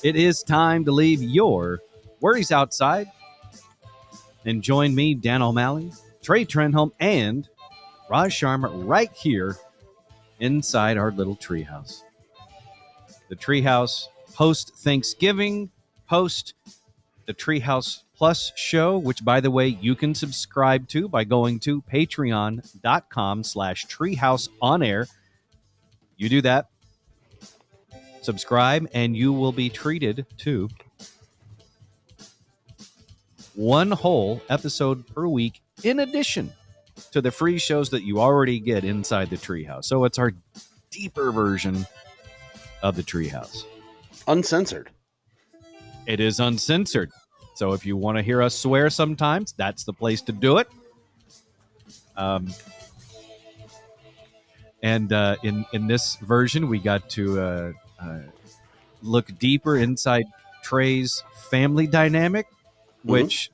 It is time to leave your worries outside and join me, Dan O'Malley, Trey Trenholm, and Raj Sharma right here inside our little treehouse. The treehouse post Thanksgiving, post the Treehouse Plus show, which, by the way, you can subscribe to by going to patreon.com/treehouseonair. You do that, subscribe, and you will be treated to one whole episode per week in addition to the free shows that you already get inside the Treehouse. So it's our deeper version of the Treehouse. Uncensored. It is uncensored. So if you want to hear us swear sometimes, that's the place to do it. And in this version, we got to look deeper inside Trey's family dynamic, which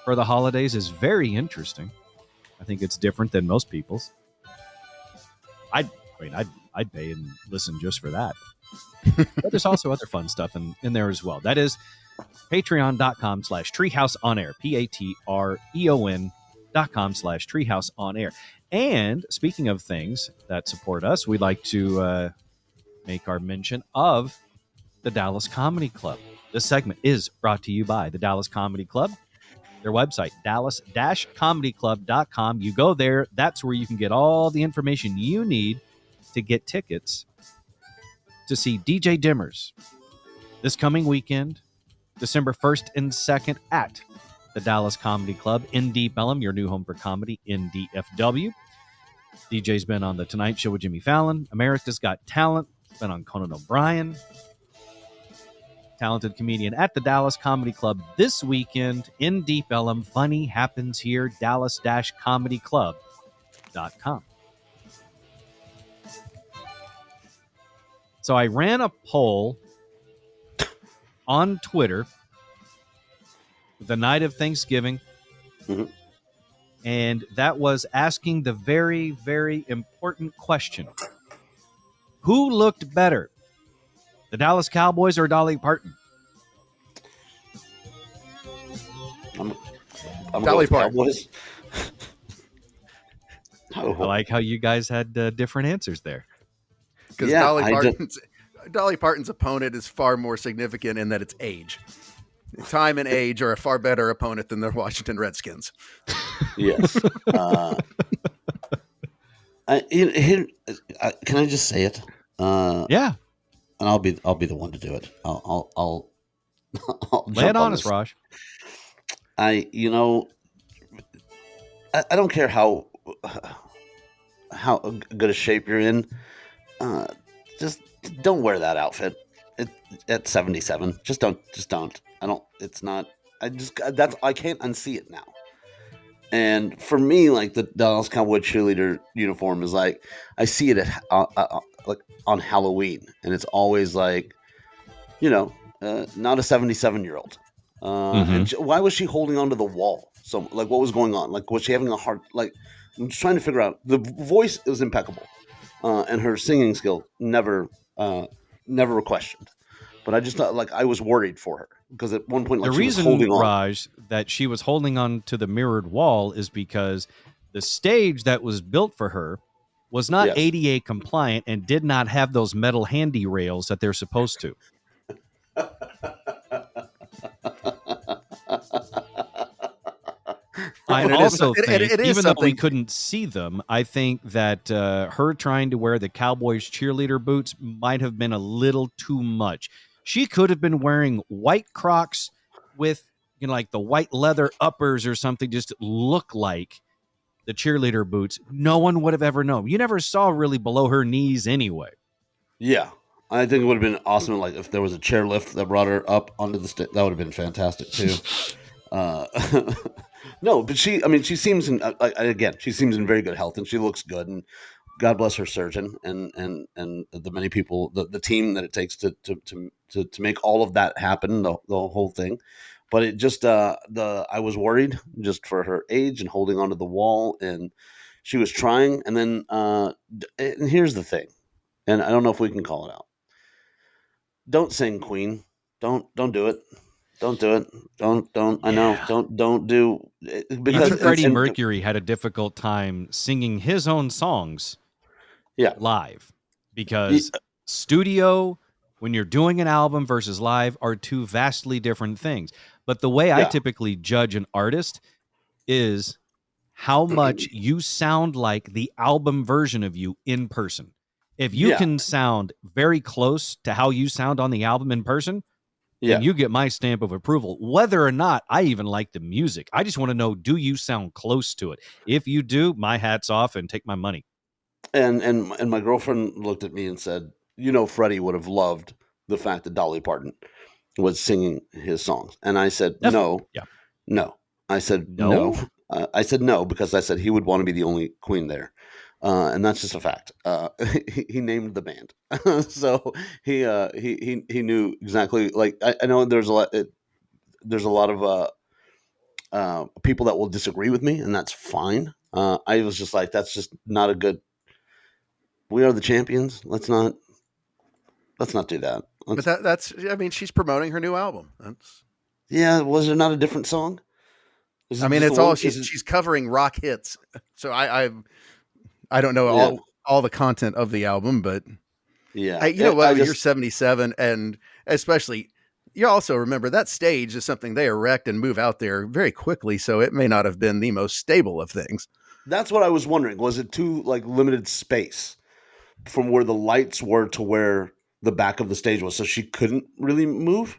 for the holidays is very interesting. I think it's different than most people's. I'd pay and listen just for that. But there's also other fun stuff in there as well. That is patreon.com/treehouseonair, patreon.com/treehouseonair. And speaking of things that support us, we'd like to make our mention of the Dallas Comedy Club. This segment is brought to you by the Dallas Comedy Club. Their website, dallas-comedyclub.com. You go there. That's where you can get all the information you need to get tickets to see DJ Dimmers this coming weekend, December 1st and 2nd at the Dallas Comedy Club in Deep Ellum, your new home for comedy in DFW. DJ's been on The Tonight Show with Jimmy Fallon, America's Got Talent, been on Conan O'Brien. Talented comedian at the Dallas Comedy Club this weekend in Deep Ellum. Funny happens here, dallas-comedyclub.com. So I ran a poll on Twitter the night of Thanksgiving, and that was asking the very, very important question. Who looked better, the Dallas Cowboys or Dolly Parton? I'm Dolly Parton. I like how you guys had different answers there. Because Dolly Parton's opponent is far more significant in that it's age. Time and age are a far better opponent than the Washington Redskins. Yes. Can I just say it? Yeah. And I'll be the one to do it. I'll lay it on us, Raj. I don't care how good a shape you're in. Just don't wear that outfit at 77. Just don't. I don't. It's not. I can't unsee it now. And for me, like the Dallas Cowboy cheerleader uniform is like I see it like on Halloween, and it's always like, not a 77-year-old. And why was she holding onto the wall? So, like, what was going on? Like, was she having a hard? Like, I'm just trying to figure out. The voice is impeccable, and her singing skill never questioned. But I just thought, like, I was worried for her because at one point, like, the she reason, was holding on. Raj, that she was holding on to the mirrored wall is because the stage that was built for her was not ADA compliant and did not have those metal handy rails that they're supposed to. I also think, even though we couldn't see them, I think that her trying to wear the Cowboys cheerleader boots might have been a little too much. She could have been wearing white Crocs with, like the white leather uppers or something, just look like the cheerleader boots. No one would have ever known. You never saw really below her knees anyway. Yeah. I think it would have been awesome, like, if there was a chairlift that brought her up onto the stage. That would have been fantastic, too. No, but she seems she seems in very good health, and she looks good, and God bless her surgeon and the many people, the team that it takes to make all of that happen, the whole thing. But it just, I was worried just for her age and holding onto the wall, and she was trying. And then, and here's the thing, and I don't know if we can call it out. don't sing Queen. Don't do it. Don't do it. Don't. I know. Yeah. Don't do because Even Freddie Mercury had a difficult time singing his own songs yeah. live because studio, when you're doing an album versus live, are two vastly different things. But the way I Yeah. typically judge an artist is how much you sound like the album version of you in person. If you Yeah. can sound very close to how you sound on the album in person, then Yeah. you get my stamp of approval. Whether or not I even like the music, I just want to know, do you sound close to it? If you do, my hat's off and take my money. And my girlfriend looked at me and said, "You know, Freddie would have loved the fact that Dolly Parton was singing his songs." And I said, Definitely. "No, Yeah. no." I said, "No." No? I said no because I said he would want to be the only Queen there, and that's just a fact. He named the band, so he knew exactly. Like I know there's a lot of people that will disagree with me, and that's fine. I was just like, that's just not a good. We are the champions. Let's not do that. But that's I mean, she's promoting her new album. That's Yeah, was there not a different song? Is I it mean, just the it's all one? Is it? she's covering rock hits. So I don't know Yeah, all the content of the album, but yeah. you know I what? When you're just 77, and especially you also remember that stage is something they erect and move out there very quickly. So it may not have been the most stable of things. that's what I was wondering. Was it too like limited space from where the lights were to where the back of the stage was, so she couldn't really move?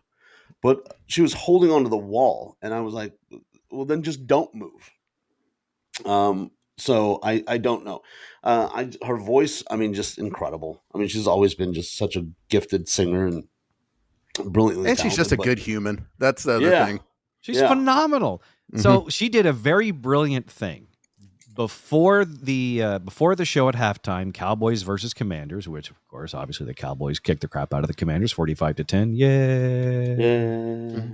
But she was holding onto the wall, and I was like, well, then just don't move. So I don't know. Her voice, I mean, just incredible. I mean, she's always been just such a gifted singer and brilliantly And she's just talented. a But good human. That's the other yeah, thing. She's yeah, phenomenal. So she did a very brilliant thing before the show at halftime. Cowboys versus Commanders, which of course, obviously, the Cowboys kicked the crap out of the Commanders, 45-10. Yeah. yeah,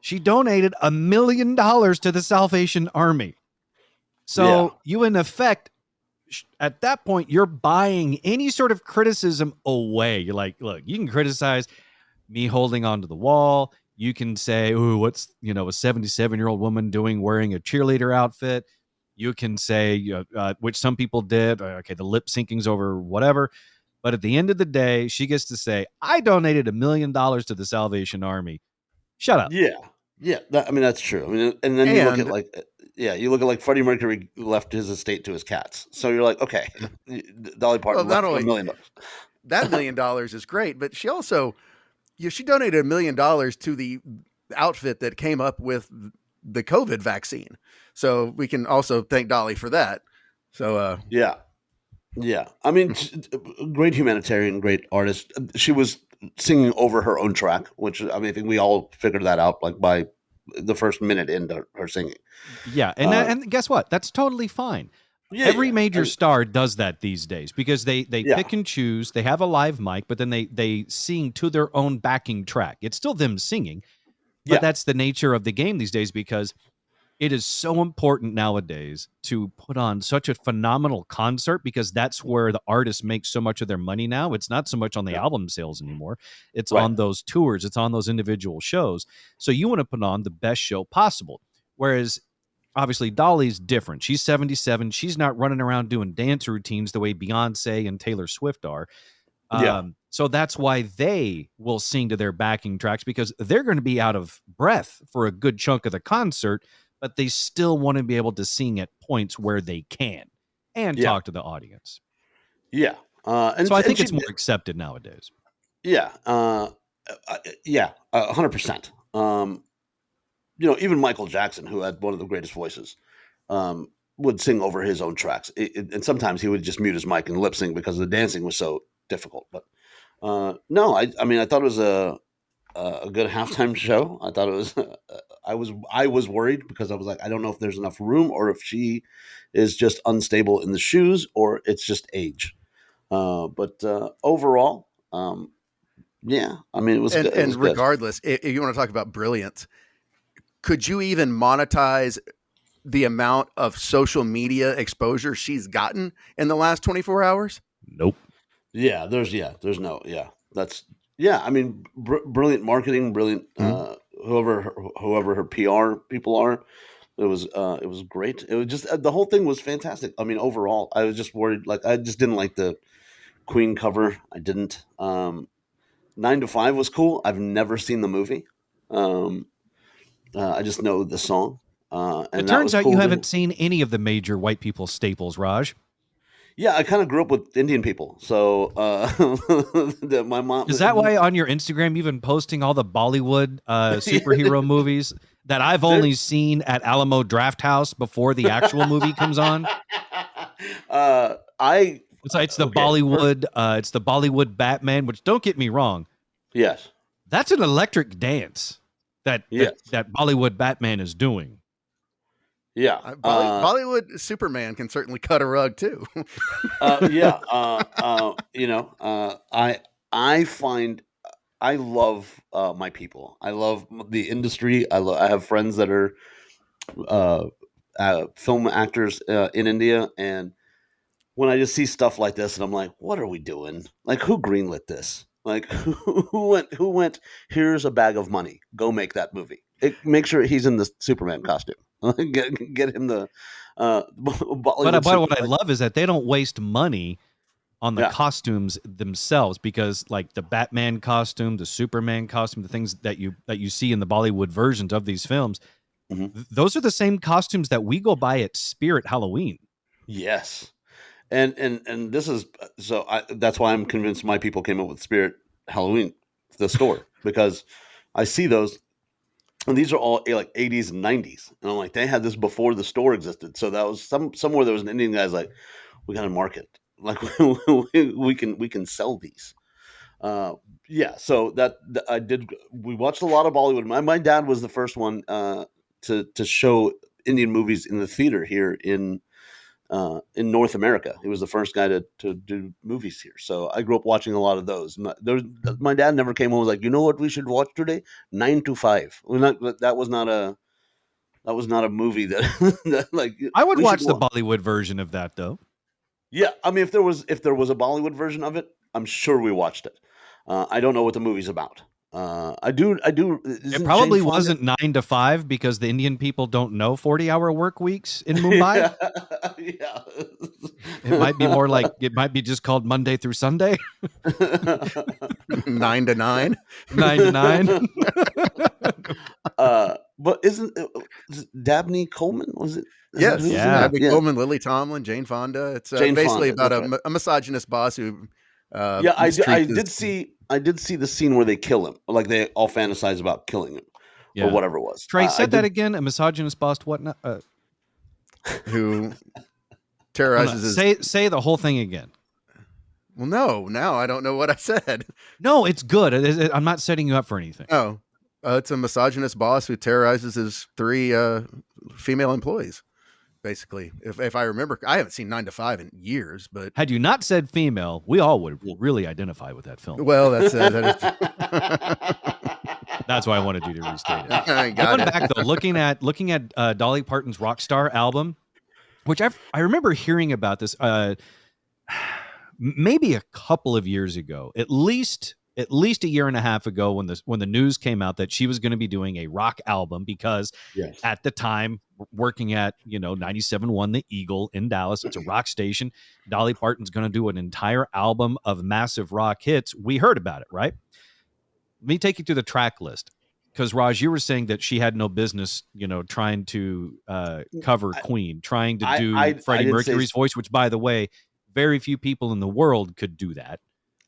She donated $1 million to the Salvation Army. yeah, So you, in effect, at that point, you're buying any sort of criticism away. You're like, look, you can criticize me holding onto the wall. You can say, "Ooh, what's a 77-year-old woman doing wearing a cheerleader outfit?" You can say, which some people did. Okay, the lip syncing's over, whatever. But at the end of the day, she gets to say, "I donated $1 million to the Salvation Army." Shut up. yeah, yeah. I mean, that's true. I mean, and then you look at And like, yeah, you look at like Freddie Mercury left his estate to his cats. So you're like, okay, Dolly well, Parton not left $1 only million. that $1 million is great, but she also she donated $1 million to the outfit that came up with the COVID vaccine. So we can also thank Dolly for that. So Yeah, yeah. I mean, great humanitarian, great artist. She was singing over her own track, which I mean, I think we all figured that out like by the first minute into her singing. Yeah, Uh, and guess what? That's totally fine. yeah, Every yeah, major star does that these days because they yeah, pick and choose. They have a live mic, but then they sing to their own backing track. It's still them singing, but yeah, that's the nature of the game these days because it is so important nowadays to put on such a phenomenal concert because that's where the artists make so much of their money now. It's not so much on the yeah. album sales anymore. It's Right. on those tours, it's on those individual shows. So you want to put on the best show possible. Whereas obviously Dolly's different. She's 77. She's not running around doing dance routines the way Beyonce and Taylor Swift are. Yeah, So that's why they will sing to their backing tracks because they're going to be out of breath for a good chunk of the concert, but they still want to be able to sing at points where they can and yeah, talk to the audience. yeah. So I And think she it's more did. accepted nowadays. Yeah, yeah, 100%. Even Michael Jackson, who had one of the greatest voices, would sing over his own tracks, and sometimes he would just mute his mic and lip sync because the dancing was so difficult. But no, I mean, I thought it was a good halftime show. I thought it was. I was worried because I was like, I don't know if there's enough room or if she is just unstable in the shoes or it's just age. But overall, yeah, I mean, it was good. It and was good. regardless, if you want to talk about brilliance, could you even monetize the amount of social media exposure she's gotten in the last 24 hours? Nope. Yeah, there's no, yeah, that's Yeah, I mean, brilliant marketing, brilliant. Whoever her PR people are, it was great. It was just the whole thing was fantastic. I mean, overall, I was just worried. Like, I just didn't like the Queen cover. I didn't. 9 to 5 was cool. I've never seen the movie. Um, I just know the song, It and that turns was out you cool. haven't seen any of the major white people staples, Raj. Yeah, I kind of grew up with Indian people, so my mom. Is that why on your Instagram you've been posting all the Bollywood superhero movies that I've There- only seen at Alamo Draft House before the actual movie comes on? I It's the okay. Bollywood, it's the Bollywood Batman. Which, don't get me wrong, Yes. that's an electric dance that Yes. that Bollywood Batman is doing. Yeah. Bollywood Superman can certainly cut a rug too. Yeah. I find I love my people. I love the industry. I have friends that are uh, film actors in India, and when I just see stuff like this, and I'm like, what are we doing? Like, who greenlit this? Like, who went? Here's a bag of money. Go make that movie. Make sure he's in the Superman costume. Get him the Bollywood But super. what I love is that they don't waste money on the Yeah. costumes themselves, because like the Batman costume, the Superman costume, the things that you see in the Bollywood versions of these films, Mhm. those are the same costumes that we go buy at Spirit Halloween. Yes. And this is that's why I'm convinced my people came up with Spirit Halloween, the store, because I see those, and these are all like 80s and 90s, and I'm like, they had this before the store existed. So that was somewhere there was an Indian guy's like, we got to market, like we can sell these. Uh, yeah, so I did. We watched a lot of Bollywood. My dad was the first one to show Indian movies in the theater here in North America. He was the first guy to do movies here. So I grew up watching a lot of those. My dad never came home and was like, you know what we should watch today? 9 to 5. That was not a movie that, that like I would we should watch the watch. Bollywood version of that though. Yeah, I mean, if there was a Bollywood version of it, I'm sure we watched it. I don't know what the movie's about. I do. It Isn't Jane probably Fonda? wasn't 9 to 5 because the Indian people don't know 40-hour work weeks in Mumbai. Yeah, yeah. It might be more like, it might be just called Monday through Sunday, 9 to 9. 9 to 9. But is it Dabney Coleman? Was it? Is that Yes, who was in Yeah. that? Abby Yeah, Coleman, Lily Tomlin, Jane Fonda. It's Jane basically Fonda. about That's right. a misogynist boss who Yeah, I mistreats his. did see the scene where they kill him. Like they all fantasize about killing him or Yeah. whatever it was. Trey, I said that did. again. A misogynist boss, whatnot. Who Oh, no. terrorizes his. Say the whole thing again. Well, no, now I don't know what I said. No, it's good. I'm not setting you up for anything. Oh, it's a misogynist boss who terrorizes his 3 female employees. Basically, if I remember, I haven't seen 9 to 5 in years, but Had you not said female, we all would Yeah. really identify with that film. well, that's That's why I wanted you to restate it. I got Going it. back though, looking at Dolly Parton's Rockstar album, which I remember hearing about this maybe a couple of years ago, at least a year and a half ago, when the news came out that she was going to be doing a rock album, because Yes. at the time working at 97.1 The Eagle in Dallas, it's a rock station. Dolly Parton's going to do an entire album of massive rock hits. We heard about it, right? Let me take you through the track list, because Raj, you were saying that she had no business, trying to cover Queen, trying to do Freddie didn't say Mercury's voice, which, by the way, very few people in the world could do that.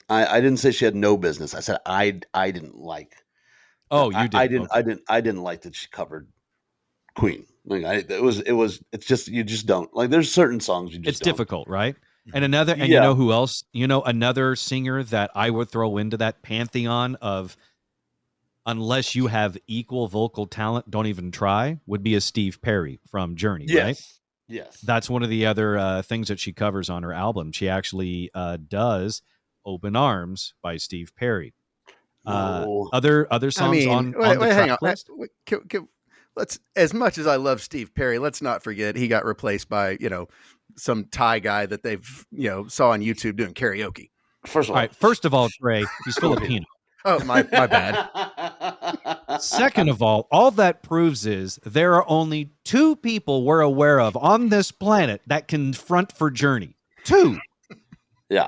I didn't say she had no business. I said I didn't like. Oh, you did. I didn't like that she covered Queen. Like it's just you just don't like. There's certain songs you just It's don't. difficult, right? And you Yeah. know who else? Another singer that I would throw into that pantheon of, unless you have equal vocal talent, don't even try, would be a Steve Perry from Journey, Yes. right? Yes. That's one of the other things that she covers on her album. She actually does "Open Arms" by Steve Perry. No. Other songs on the hang track on. list. Let's, as much as I love Steve Perry, let's not forget he got replaced by some Thai guy that they've saw on YouTube doing karaoke. First of All all, right. First of all, Trey, he's Filipino. Oh, my bad. Second of all that proves is there are only 2 people we're aware of on this planet that can front for Journey. 2. Yeah.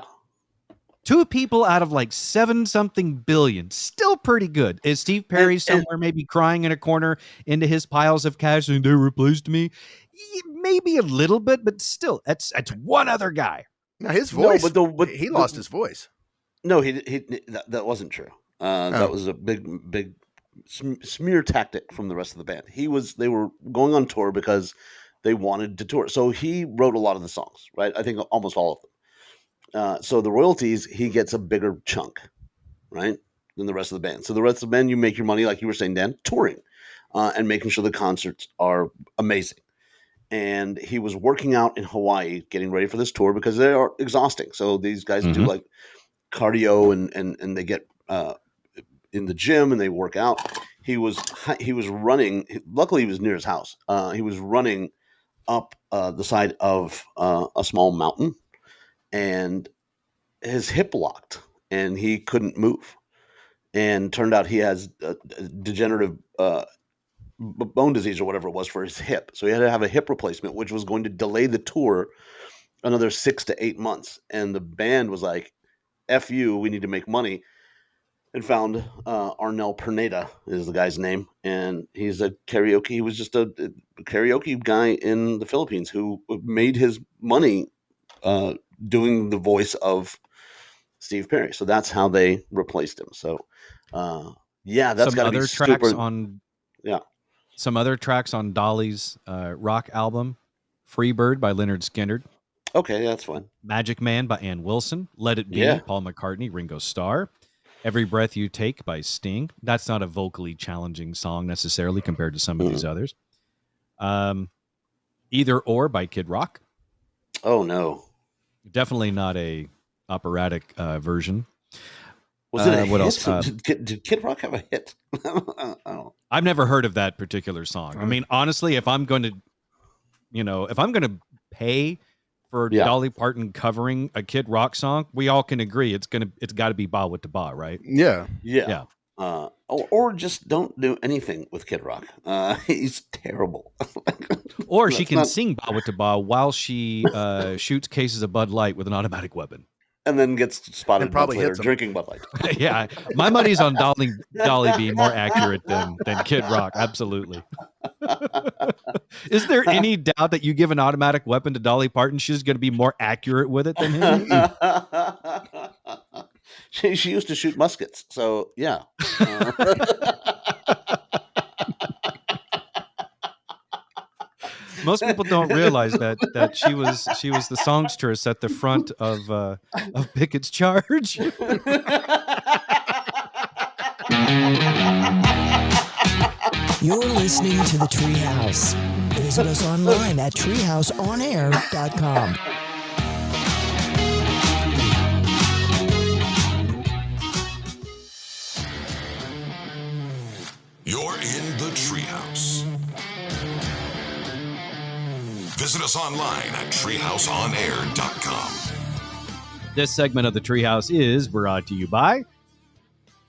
2 people out of like 7-something billion. Still pretty good. Is Steve Perry somewhere maybe crying in a corner into his piles of cash saying they replaced me? Maybe a little bit, but still, that's one other guy. Now his voice, No, but he lost his voice. No, that wasn't true. That was a big smear tactic from the rest of the band. They were going on tour because they wanted to tour. So he wrote a lot of the songs, right? I think almost all of them. So the royalties, he gets a bigger chunk, right, than the rest of the band. So the rest of the band, you make your money, like you were saying, Dan, touring and making sure the concerts are amazing. And he was working out in Hawaii, getting ready for this tour because they are exhausting. So these guys do like cardio and they get in the gym and they work out. He was running. Luckily, he was near his house. He was running up the side of a small mountain, and his hip locked, and he couldn't move. And turned out he has a degenerative bone disease or whatever it was for his hip. So he had to have a hip replacement, which was going to delay the tour another 6 to 8 months. And the band was like, F you, we need to make money. And found Arnel Perneda is the guy's name. And he's a karaoke. He was just a karaoke guy in the Philippines who made his money doing the voice of Steve Perry. So that's how they replaced him. So, yeah, that's got to be super. Yeah. Some other tracks on Dolly's rock album, Freebird by Lynyrd Skynyrd. Okay, that's fine. Magic Man by Ann Wilson. Let It Be, Yeah. Paul McCartney, Ringo Starr. Every Breath You Take by Sting. That's not a vocally challenging song necessarily compared to some of these others. Either Or by Kid Rock. Oh, no. Definitely not a operatic version. Was it a what hit? else? Did Kid Rock have a hit? Oh. I've never heard of that particular song. I mean, honestly, if I'm going to pay for Dolly Parton covering a Kid Rock song, we all can agree it's got to be Ba with the Ba, right? Yeah. Or just don't do anything with Kid Rock. He's terrible. Or she can sing Ba with the Ba while she shoots cases of Bud Light with an automatic weapon. And then gets spotted and probably later hits him. drinking Bud Light. Yeah, my money's on Dolly being more accurate than Kid Rock. Absolutely. Is there any doubt that you give an automatic weapon to Dolly Parton, she's going to be more accurate with it than him? She used to shoot muskets, so yeah. Most people don't realize that she was the songstress at the front of Pickett's Charge. You're listening to the Treehouse. Visit us online at treehouseonair.com. You're in the Treehouse. Visit us online at treehouseonair.com. This segment of the Treehouse is brought to you by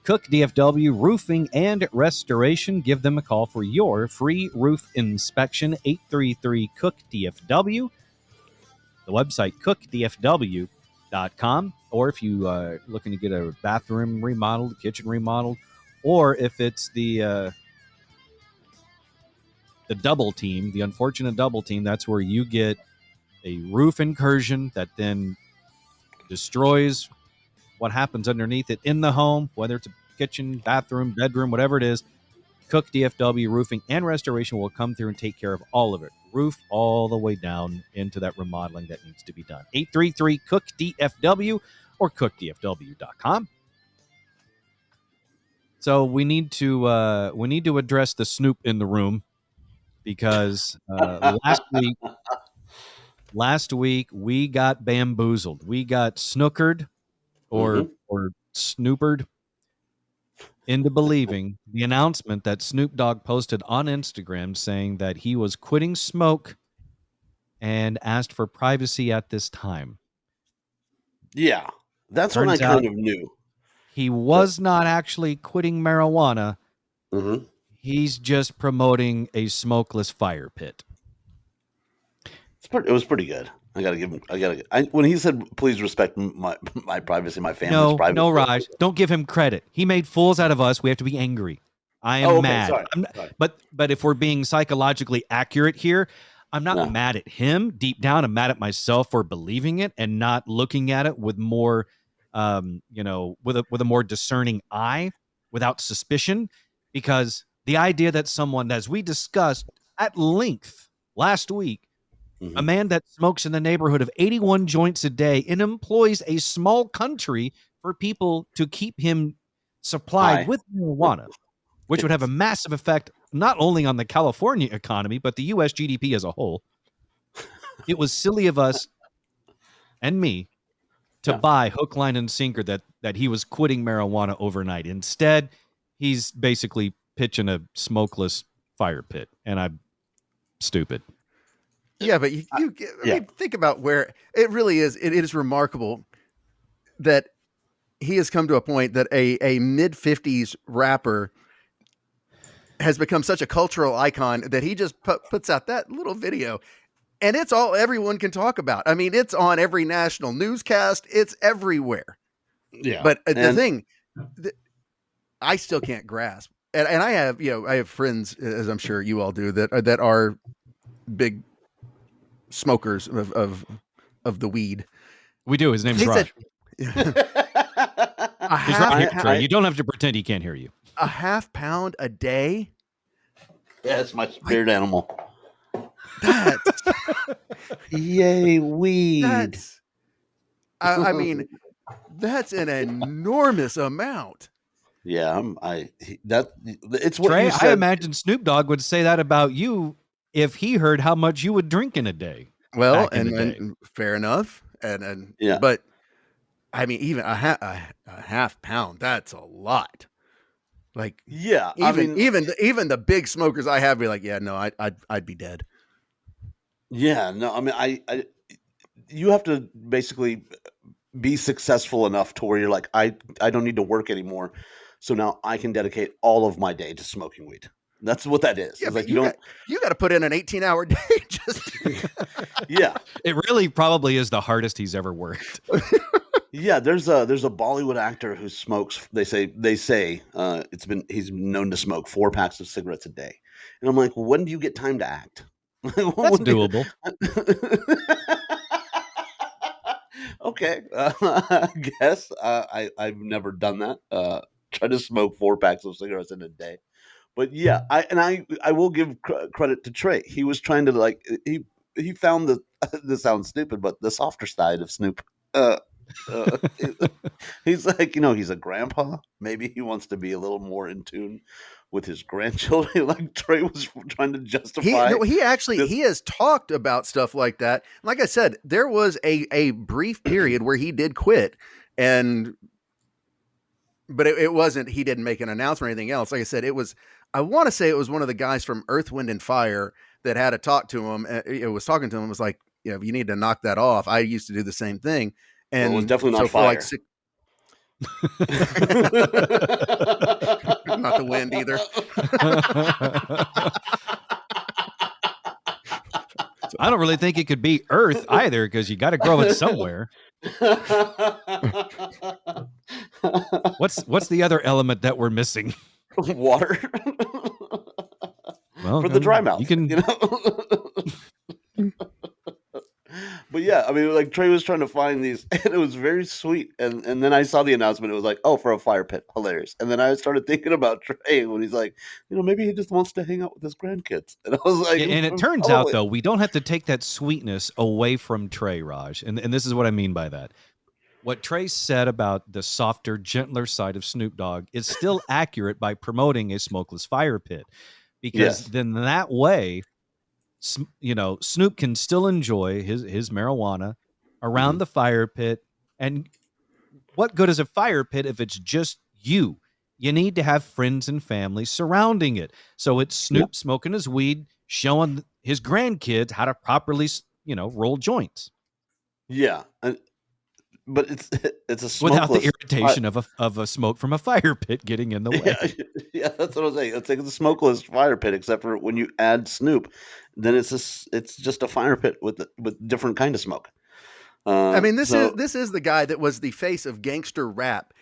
Cook DFW Roofing and Restoration. Give them a call for your free roof inspection, 833-COOK-DFW. The website, cookdfw.com. Or if you are looking to get a bathroom remodeled, kitchen remodeled, or if it's the double team, the unfortunate double team, that's where you get a roof incursion that then destroys what happens underneath it in the home, whether it's a kitchen, bathroom, bedroom, whatever it is. Cook DFW Roofing and Restoration will come through and take care of all of it. Roof all the way down into that remodeling that needs to be done. 833-COOK-DFW or cookdfw.com. So we need to address the Snoop in the room because last week we got bamboozled. We got snookered or snoopered into believing the announcement that Snoop Dogg posted on Instagram saying that he was quitting smoke and asked for privacy at this time. Yeah, that's when I kind of knew. He was not actually quitting marijuana. Mm-hmm. He's just promoting a smokeless fire pit. It was pretty good. I gotta give him. When he said, "Please respect my privacy, my family's privacy." No, Raj, don't give him credit. He made fools out of us. We have to be angry. I am Oh, okay, mad. sorry. But if we're being psychologically accurate here, I'm not No. mad at him. Deep down, I'm mad at myself for believing it and not looking at it with more, with a more discerning eye, without suspicion. Because the idea that someone, as we discussed at length last week, a man that smokes in the neighborhood of 81 joints a day and employs a small country for people to keep him supplied with marijuana, which would have a massive effect not only on the California economy, but the U.S. GDP as a whole. It was silly of us and me to buy hook, line, and sinker that he was quitting marijuana overnight. Instead, he's basically pitching a smokeless fire pit, and I'm stupid. Yeah, but I mean, think about where it really is. It is remarkable that he has come to a point that a mid-50s rapper has become such a cultural icon that he just puts out that little video, and it's all everyone can talk about. I mean, it's on every national newscast. It's everywhere. Yeah. But the thing that I still can't grasp, and I have friends, as I'm sure you all do, that are big smokers of the weed. We do. His name's Raj. He's right here, Trey. You don't have to pretend he can't hear you. A half pound a day? That's my spirit animal. That's yay, weed. I mean, that's an enormous amount. Yeah, it's what Trey, you said. I imagine Snoop Dogg would say that about you if he heard how much you would drink in a day. Well, and fair enough. And yeah, but I mean, even a half pound, that's a lot. Like, yeah, even the big smokers I have be like, yeah, no, I'd be dead. Yeah, no, I mean, you have to basically be successful enough to where you're like, I don't need to work anymore, so now I can dedicate all of my day to smoking weed. That's what that is. Yeah, it's like you got to put in an 18-hour day. Yeah, it really probably is the hardest he's ever worked. Yeah, there's a Bollywood actor who smokes. They say he's known to smoke 4 packs of cigarettes a day, and I'm like, when do you get time to act? That's doable. Okay, I guess I've never done that. Try to smoke 4 packs of cigarettes in a day. But yeah, I will give credit to Trey. He was trying to he found this sounds stupid, but the softer side of Snoop. He's like, he's a grandpa. Maybe he wants to be a little more in tune with his grandchildren. Like Trey was trying to justify. He has talked about stuff like that. Like I said, there was a brief period where he did quit, but it wasn't, he didn't make an announcement or anything else. Like I said, I want to say it was one of the guys from Earth, Wind and Fire that had to talk to him. It was talking to him. It was like, you need to knock that off. I used to do the same thing. And it was definitely not fire. Not the wind either. I don't really think it could be Earth either, because you got to grow it somewhere. What's the other element that we're missing? Water. Well, for the dry mouth, you can. But yeah, I mean, like Trey was trying to find these, and it was very sweet. And then I saw the announcement. It was like, oh, for a fire pit, hilarious. And then I started thinking about Trey when he's like, maybe he just wants to hang out with his grandkids. And I was like, and it turns out though, we don't have to take that sweetness away from Trey, Raj. And this is what I mean by that. What Trey said about the softer, gentler side of Snoop Dogg is still accurate by promoting a smokeless fire pit, because then that way, Snoop can still enjoy his marijuana around the fire pit. And what good is a fire pit if it's just you? You need to have friends and family surrounding it. So it's Snoop smoking his weed, showing his grandkids how to properly, roll joints. Yeah. but it's a smokeless without the irritation of a smoke from a fire pit getting in the way. Yeah, that's what I'm saying. It's like the smokeless fire pit, except for when you add Snoop, then it's just a fire pit with different kind of smoke. I mean, this is the guy that was the face of gangster rap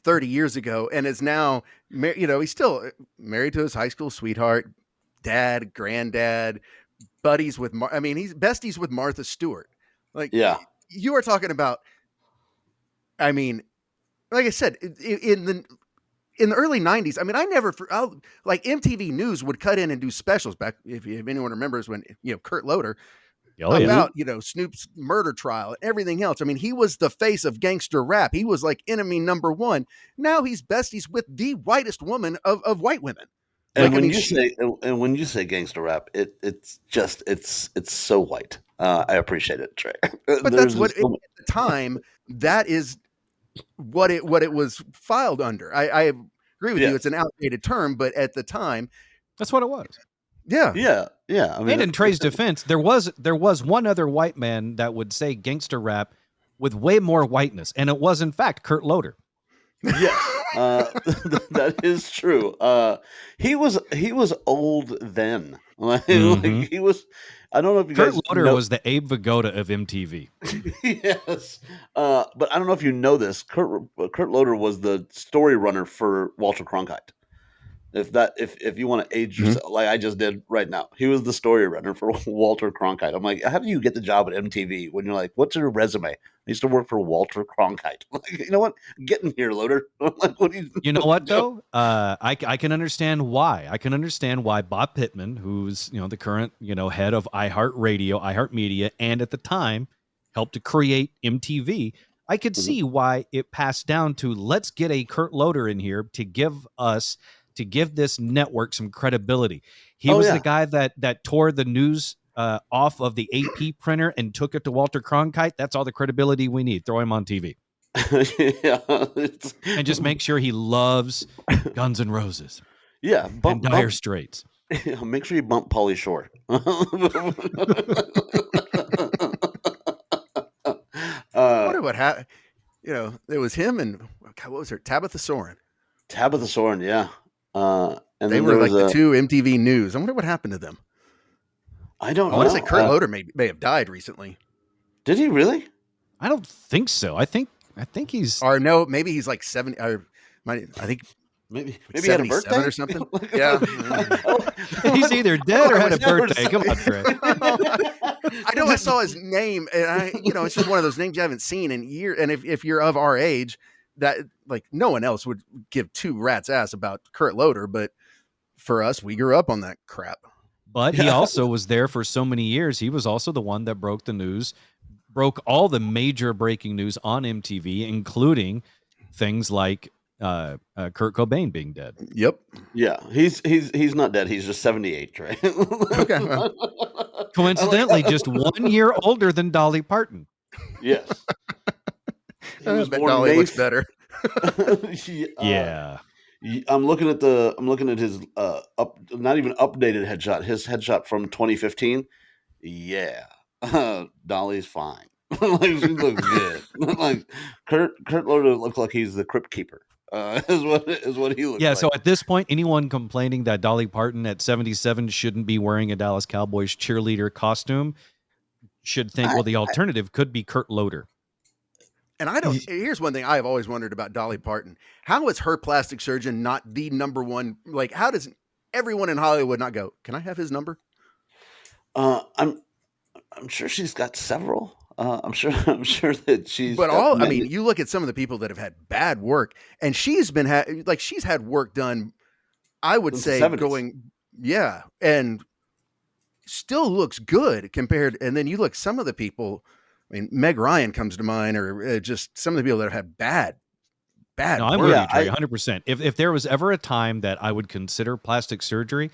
30 years ago, and is now, he's still married to his high school sweetheart, dad, granddad, buddies with. He's besties with Martha Stewart. Like, yeah, you are talking about. I mean, like I said, in the early 90s, I mean, like MTV News would cut in and do specials back, if anyone remembers when, Kurt Loder, about, Snoop's murder trial and everything else. I mean, he was the face of gangster rap. He was like enemy number one. Now he's besties with the whitest woman of white women. And when you say gangster rap, it's so white. I appreciate it, Trey. But that's what at the time, that is what it was filed under. I agree with you. It's an outdated term, but at the time, that's what it was. Yeah. I mean, and in Trey's defense, there was one other white man that would say gangster rap with way more whiteness, and it was in fact Kurt Loder. Yes, that is true. He was old then. Like he was. I don't know if you Kurt guys Loder was the Abe Vigoda of MTV. Yes, but I don't know if you know this. Kurt Loder was the story runner for Walter Cronkite. If you want to age yourself like I just did right now, he was the story runner for Walter Cronkite. I'm like, how do you get the job at MTV when you're like, what's your resume? I used to work for Walter Cronkite. Like, you know what? Get in here, Loder. Like, what do you know what though? I can understand why. I can understand why Bob Pittman, who's the current head of iHeartRadio, iHeartMedia, and at the time helped to create MTV. I could see why it passed down to let's get a Kurt Loder in here to give this network some credibility. He was the guy that tore the news off of the AP printer and took it to Walter Cronkite. That's all the credibility we need. Throw him on TV. And just make sure he loves Guns N' Roses. Yeah. And Dire Straits. Make sure you bump Pauly Shore. What happened? It was him and what was her? Tabitha Soren. Yeah. And they were like the two MTV News. I wonder what happened to them. I don't know. I want to say Kurt Loder may have died recently. Did he really? I don't think so. I think he's. Or no, maybe he's like 70. I think maybe he had a birthday or something. Yeah. He's either dead or had a birthday. Come on, Trey. I know I saw his name, and it's just one of those names you haven't seen in years. And if you're of our age, that like no one else would give two rats ass about Kurt Loder, but for us, we grew up on that crap. But he also was there for so many years. He was also the one that broke the news, broke all the major breaking news on MTV, including things like Kurt Cobain being dead. Yep. Yeah, he's not dead. He's just 78, right? Okay. Well. Coincidentally, just 1 year older than Dolly Parton. Yes. Dolly looks better. Yeah. I'm looking at his not even updated headshot. His headshot from 2015. Yeah. Dolly's fine. Like, she looks good. Like Kurt Loder looks like he's the crypt keeper. Is what he looks like. So at this point, anyone complaining that Dolly Parton at 77 shouldn't be wearing a Dallas Cowboys cheerleader costume should think, well, the alternative could be Kurt Loder. And here's one thing I've always wondered about Dolly Parton. How is her plastic surgeon not the number one? Like, how does everyone in Hollywood not go, can I have his number? I'm sure she's got several. I'm sure that she's. But you look at some of the people that have had bad work, and she's been she's had work done. I would say and still looks good compared. And then you look some of the people. I mean, Meg Ryan comes to mind, or just some of the people that have had bad. No, I'm with you, Trey, 100%. If there was ever a time that I would consider plastic surgery,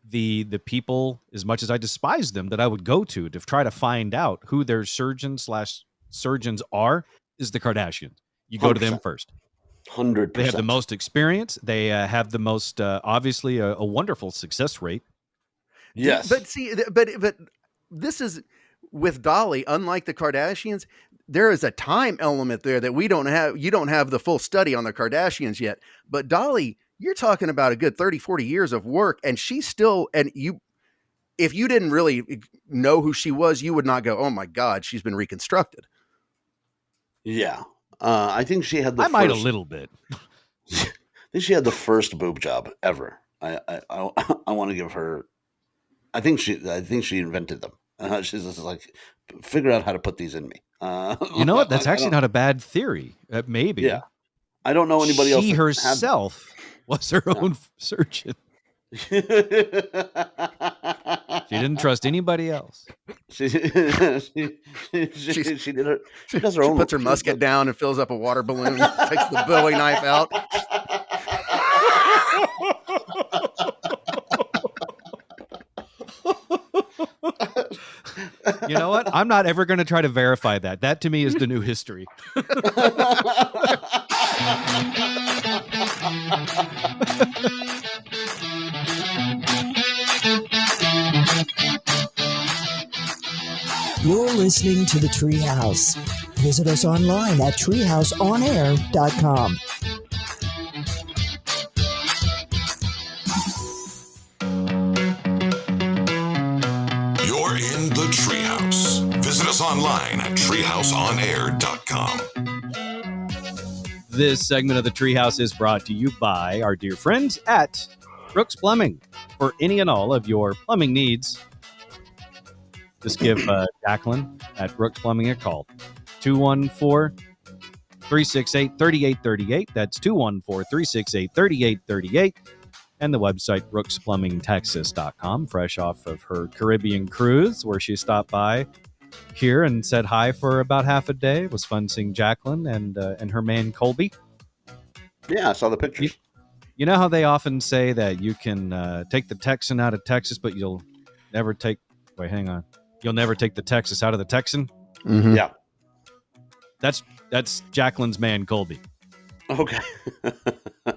the people, as much as I despise them, that I would go to try to find out who their surgeons are, is the Kardashians. You go 100%. To them first. 100%. They have the most experience. They have the most, obviously, a wonderful success rate. Yes. But see, but this is with Dolly, unlike the Kardashians, there is a time element there that we don't have. You don't have the full study on the Kardashians yet, but Dolly, you're talking about a good 30, 40 years of work, and she's still, and you, if you didn't really know who she was, you would not go, oh my God, she's been reconstructed. Yeah. I think she had I might a little bit. I think she had the first boob job ever. I want to give her. I think she invented them. She's just like, figure out how to put these in me. You know what? That's actually not a bad theory. Maybe. Yeah. I don't know anybody else. She herself was her own surgeon. She didn't trust anybody else. She did her. She does her own. Puts her musket down and fills up a water balloon. Takes the Bowie knife out. You know what? I'm not ever going to try to verify that. That to me is the new history. You're listening to the Treehouse. Visit us online at treehouseonair.com. You're in the Treehouse. Visit us online at treehouseonair.com. This segment of the Treehouse is brought to you by our dear friends at Brooks Plumbing. For any and all of your plumbing needs, just give Jacqueline at Brooks Plumbing a call. 214-368-3838. That's 214-368-3838. And the website brooksplumbingtexas.com, fresh off of her Caribbean cruise, where she stopped by here and said hi for about half a day. It was fun seeing Jacqueline and her man Colby. Yeah, I saw the pictures. You know how they often say that you can take the Texan out of Texas, but you'll never take... Wait, hang on. You'll never take the Texas out of the Texan? Mm-hmm. Yeah. That's Jacqueline's man Colby. Okay.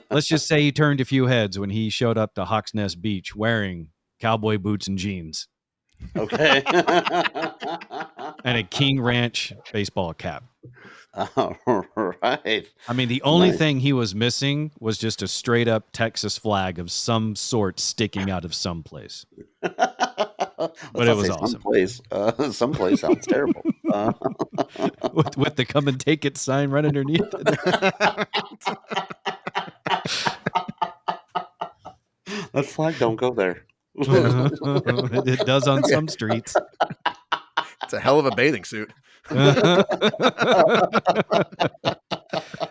Let's just say he turned a few heads when he showed up to Hawks Nest Beach wearing cowboy boots and jeans. Okay. And a King Ranch baseball cap. All right. I mean, the only thing he was missing was just a straight up Texas flag of some sort sticking out of someplace. But it was awesome. Someplace sounds terrible. With the come and take it sign right underneath it. That flag don't go there. It does on some streets. It's a hell of a bathing suit.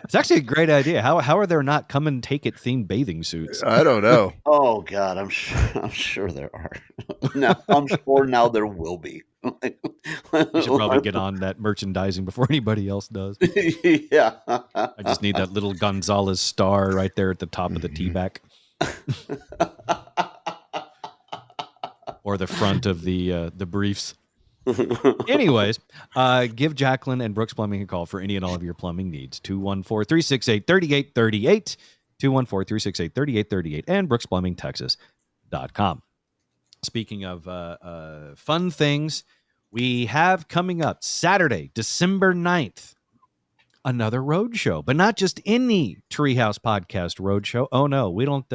It's actually a great idea. How are there not come and take it themed bathing suits? I don't know. Oh God, I'm sure there are. Now I'm sure now there will be. You should probably get on that merchandising before anybody else does. Yeah. I just need that little Gonzalez star right there at the top of the tee back. Or the front of the briefs. Anyways, give Jacqueline and Brooks Plumbing a call for any and all of your plumbing needs. 214-368-3838. 214-368-3838 and brooksplumbingtexas.com. Speaking of fun things, we have coming up Saturday, December 9th, another road show, but not just any Treehouse podcast road show. Oh no, we don't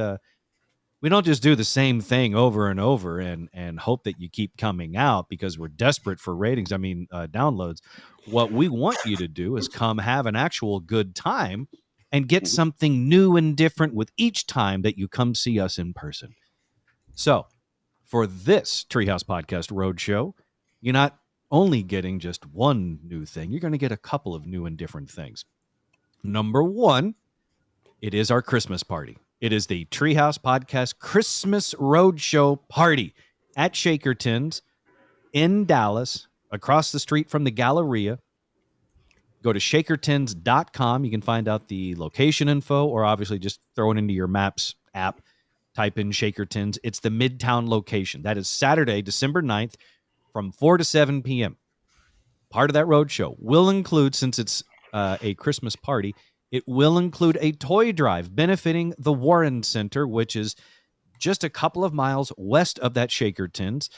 just do the same thing over and over and hope that you keep coming out because we're desperate for ratings. I mean, downloads. What we want you to do is come have an actual good time and get something new and different with each time that you come see us in person. So for this Treehouse Podcast Roadshow, you're not only getting just one new thing, you're going to get a couple of new and different things. Number one, it is our Christmas party. It is the Treehouse Podcast Christmas Roadshow Party at Shakerton's in Dallas, across the street from the Galleria. Go to shakertons.com. You can find out the location info, or obviously just throw it into your Maps app. Type in Shakertons. It's the Midtown location. That is Saturday, December 9th from 4 to 7 p.m. Part of that roadshow will include, since it's a Christmas party, it will include a toy drive benefiting the Warren Center, which is just a couple of miles west of that Shakertons.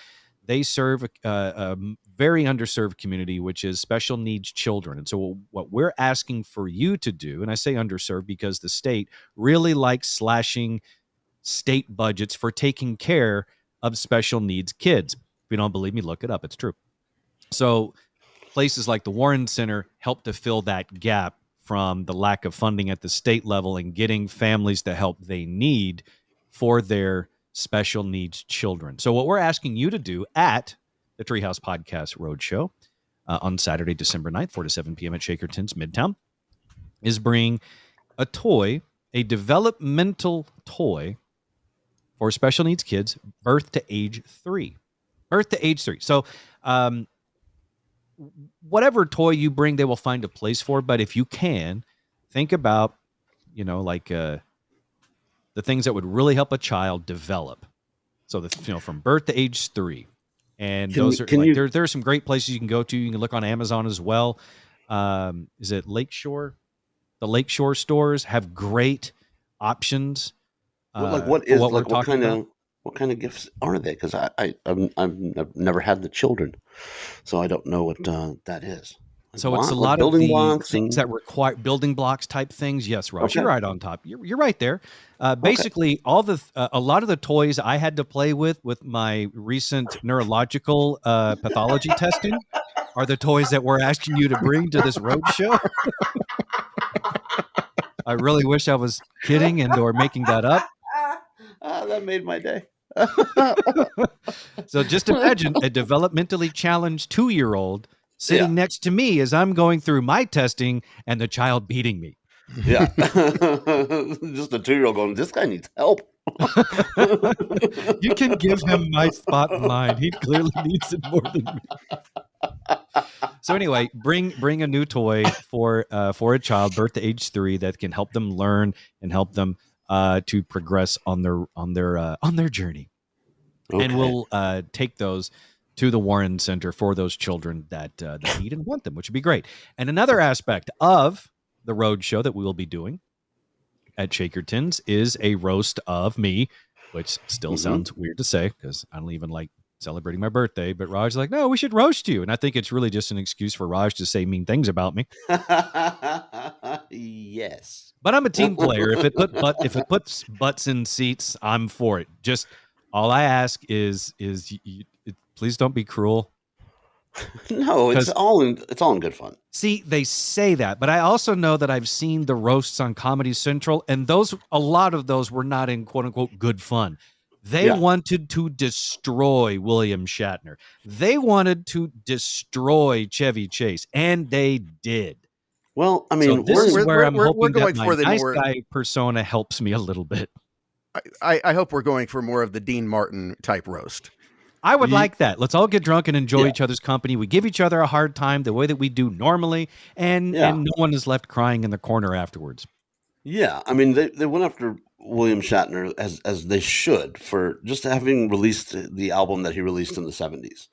they serve a very underserved community, which is special needs children. And so what we're asking for you to do, and I say underserved because the state really likes slashing state budgets for taking care of special needs kids. If you don't believe me, look it up. It's true. So places like the Warren Center help to fill that gap from the lack of funding at the state level and getting families the help they need for their special needs children. So what we're asking you to do at the Treehouse Podcast Roadshow on Saturday, December 9th, 4 to 7 p.m. at Shakerton's Midtown, is bring a toy, a developmental toy for special needs kids, birth to age 3. Birth to age 3. So whatever toy you bring, they will find a place for. But if you can, think about, like the things that would really help a child develop. So from birth to age 3, and there are some great places you can go to. You can look on Amazon as well. Is it Lakeshore? The Lakeshore stores have great options. What kind of gifts are they? Because I've never had the children, so I don't know what that is. So it's a lot of building blocks things that require building blocks type things. Yes, Raj, You're right on top. You're right there. Basically, a lot of the toys I had to play with my recent neurological pathology testing are the toys that we're asking you to bring to this road show. I really wish I was kidding or making that up. That made my day. So just imagine a developmentally challenged 2-year-old sitting next to me as I'm going through my testing and the child beating me. Yeah. Just a 2-year-old going, this guy needs help. You can give him my spot in line. He clearly needs it more than me. So anyway, bring a new toy for a child birth to age 3 that can help them learn and help them to progress on their journey. Okay. And we'll take those to the Warren Center for those children that need and want them, which would be great. And another aspect of the road show that we will be doing at Shakerton's is a roast of me, which still sounds weird to say because I don't even like celebrating my birthday. But Raj's like, no, we should roast you. And I think it's really just an excuse for Raj to say mean things about me. Yes. But I'm a team player. If it puts butts in seats, I'm for it. Just all I ask is please don't be cruel. No, it's all in good fun. See, they say that, but I also know that I've seen the roasts on Comedy Central, and a lot of those were not in quote unquote good fun. They wanted to destroy William Shatner. They wanted to destroy Chevy Chase, and they did. Well, I mean, so this is where I'm hoping that my nice guy persona helps me a little bit. I hope we're going for more of the Dean Martin type roast. I would like that. Let's all get drunk and enjoy each other's company. We give each other a hard time the way that we do normally, and no one is left crying in the corner afterwards. Yeah, I mean, they went after William Shatner as they should for just having released the album that he released in the 70s.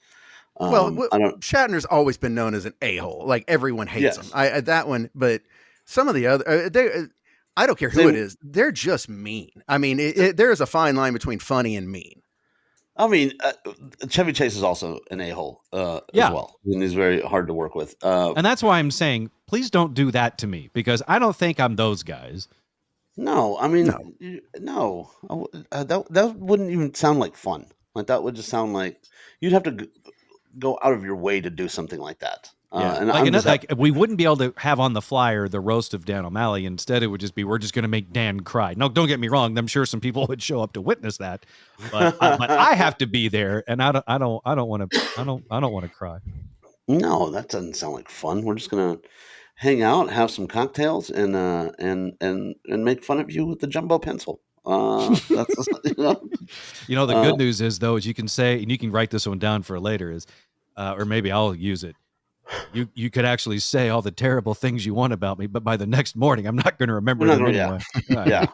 Shatner's always been known as an a-hole. Like everyone hates him. That one, but some of the other, I don't care who it is. They're just mean. I mean, there is a fine line between funny and mean. I mean, Chevy Chase is also an a-hole as well. And he's very hard to work with. And that's why I'm saying, please don't do that to me, because I don't think I'm those guys. No, I mean, no. That wouldn't even sound like fun. Like that would just sound like you'd have to go out of your way to do something like that. We wouldn't be able to have on the flyer the roast of Dan O'Malley. Instead, it would just be, we're just going to make Dan cry. No, don't get me wrong. I'm sure some people would show up to witness that, but I have to be there, and I don't want to cry. No, that doesn't sound like fun. We're just going to hang out, have some cocktails, and make fun of you with the jumbo pencil. The good news is, though, is you can say, and you can write this one down for later, is, or maybe I'll use it. You could actually say all the terrible things you want about me, but by the next morning, I'm not going to remember them anyway. Yeah.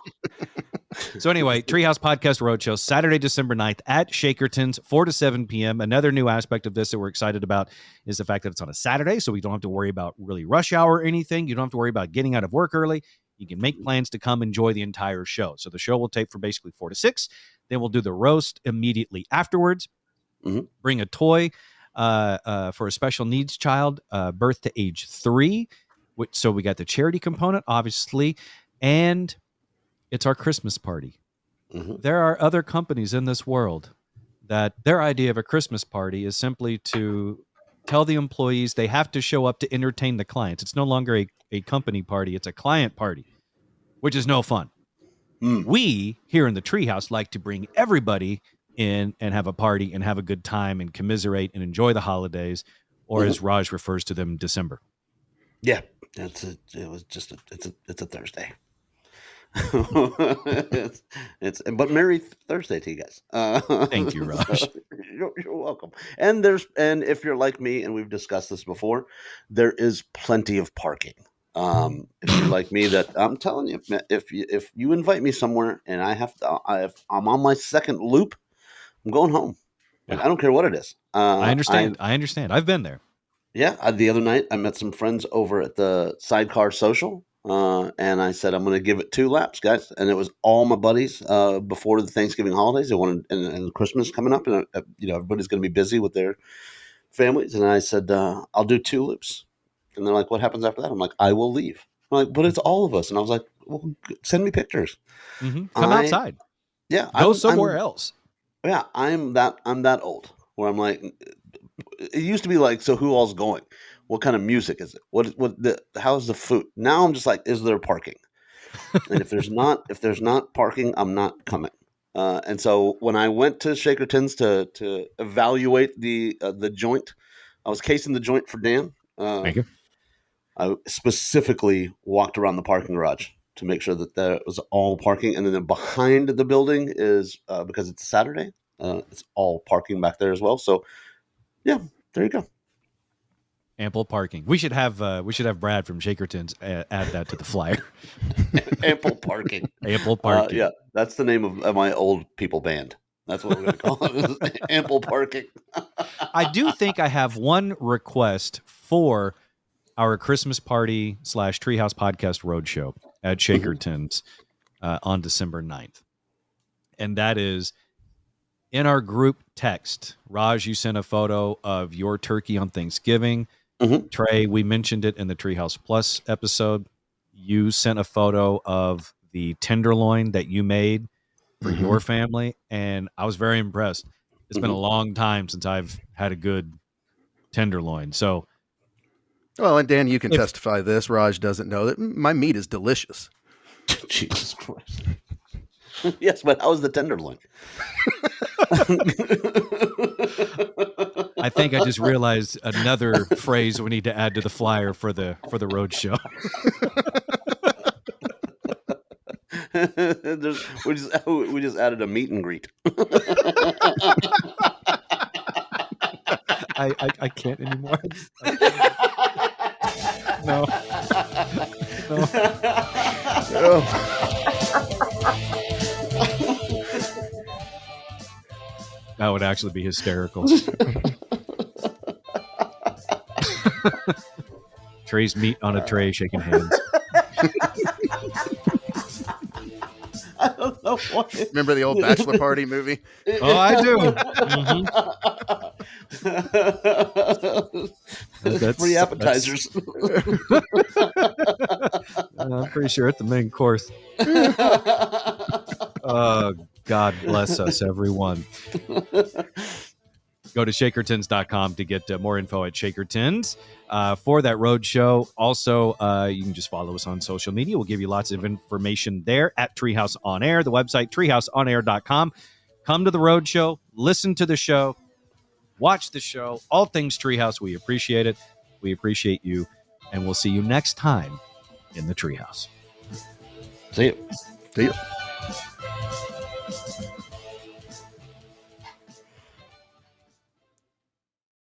So anyway, Treehouse Podcast Roadshow, Saturday, December 9th at Shakerton's, 4 to 7 p.m. Another new aspect of this that we're excited about is the fact that it's on a Saturday, so we don't have to worry about really rush hour or anything. You don't have to worry about getting out of work early. You can make plans to come enjoy the entire show. So the show will tape from basically 4 to 6. Then we'll do the roast immediately afterwards. Bring a toy for a special needs child, birth to age 3. So we got the charity component, obviously, and it's our Christmas party. There are other companies in this world that their idea of a Christmas party is simply to tell the employees they have to show up to entertain the clients. It's no longer a company party. It's a client party, which is no fun. We here in the Treehouse like to bring everybody in and have a party and have a good time and commiserate and enjoy the holidays, or as Raj refers to them, December. Yeah, it's a Thursday. But Merry Thursday to you guys. Thank you, Raj. You're welcome. And if you're like me, and we've discussed this before, there is plenty of parking. If you're like me, that I'm telling you, if you invite me somewhere and I'm on my second loop, I'm going home. Like, I don't care what it is. I understand. I've been there. Yeah, the other night I met some friends over at the Sidecar Social, and I said I'm going to give it 2 laps, guys. And it was all my buddies before the Thanksgiving holidays. They wanted and Christmas coming up, and everybody's going to be busy with their families. And I said I'll do 2 loops, and they're like, "What happens after that?" I'm like, "I will leave." I'm like, "But it's all of us," and I was like, "Well, send me pictures. Come outside. Yeah, go somewhere else." Yeah, I'm that old where I'm like. It used to be like, so who all's going? What kind of music is it? How's the food? Now I'm just like, is there parking? And if there's not parking, I'm not coming. And so when I went to Shakerton's to evaluate the joint, I was casing the joint for Dan. Thank you. I specifically walked around the parking garage to make sure that there was all parking, and then behind the building is because it's a Saturday, it's all parking back there as well. So. Yeah, there you go. Ample parking. We should have Brad from Shakerton's add that to the flyer. Ample parking. Ample parking. Yeah, that's the name of my old people band. That's what we're going to call it. Ample parking. I do think I have one request for our Christmas party / Treehouse Podcast Roadshow at Shakerton's on December 9th. And that is, in our group text, Raj, you sent a photo of your turkey on Thanksgiving. Trey, we mentioned it in the Treehouse Plus episode. You sent a photo of the tenderloin that you made for your family, and I was very impressed. It's been a long time since I've had a good tenderloin. So, well, and Dan, you can testify this. Raj doesn't know that my meat is delicious. Jesus Christ. Yes, but how's the tenderloin? I think I just realized another phrase we need to add to the flyer for the road show. we just added a meet and greet. I can't anymore. No. That would actually be hysterical. Trey's meat on a tray, shaking hands. I don't know why. Remember the old Bachelor Party movie? Oh, I do. That's free appetizers. I'm pretty sure it's the main course. God bless us, everyone. Go to shakertons.com to get more info at Shakertons for that road show. Also, you can just follow us on social media. We'll give you lots of information there at Treehouse On Air, the website, treehouseonair.com. Come to the road show, listen to the show, watch the show, all things Treehouse. We appreciate it. We appreciate you. And we'll see you next time in the Treehouse. See you. See you.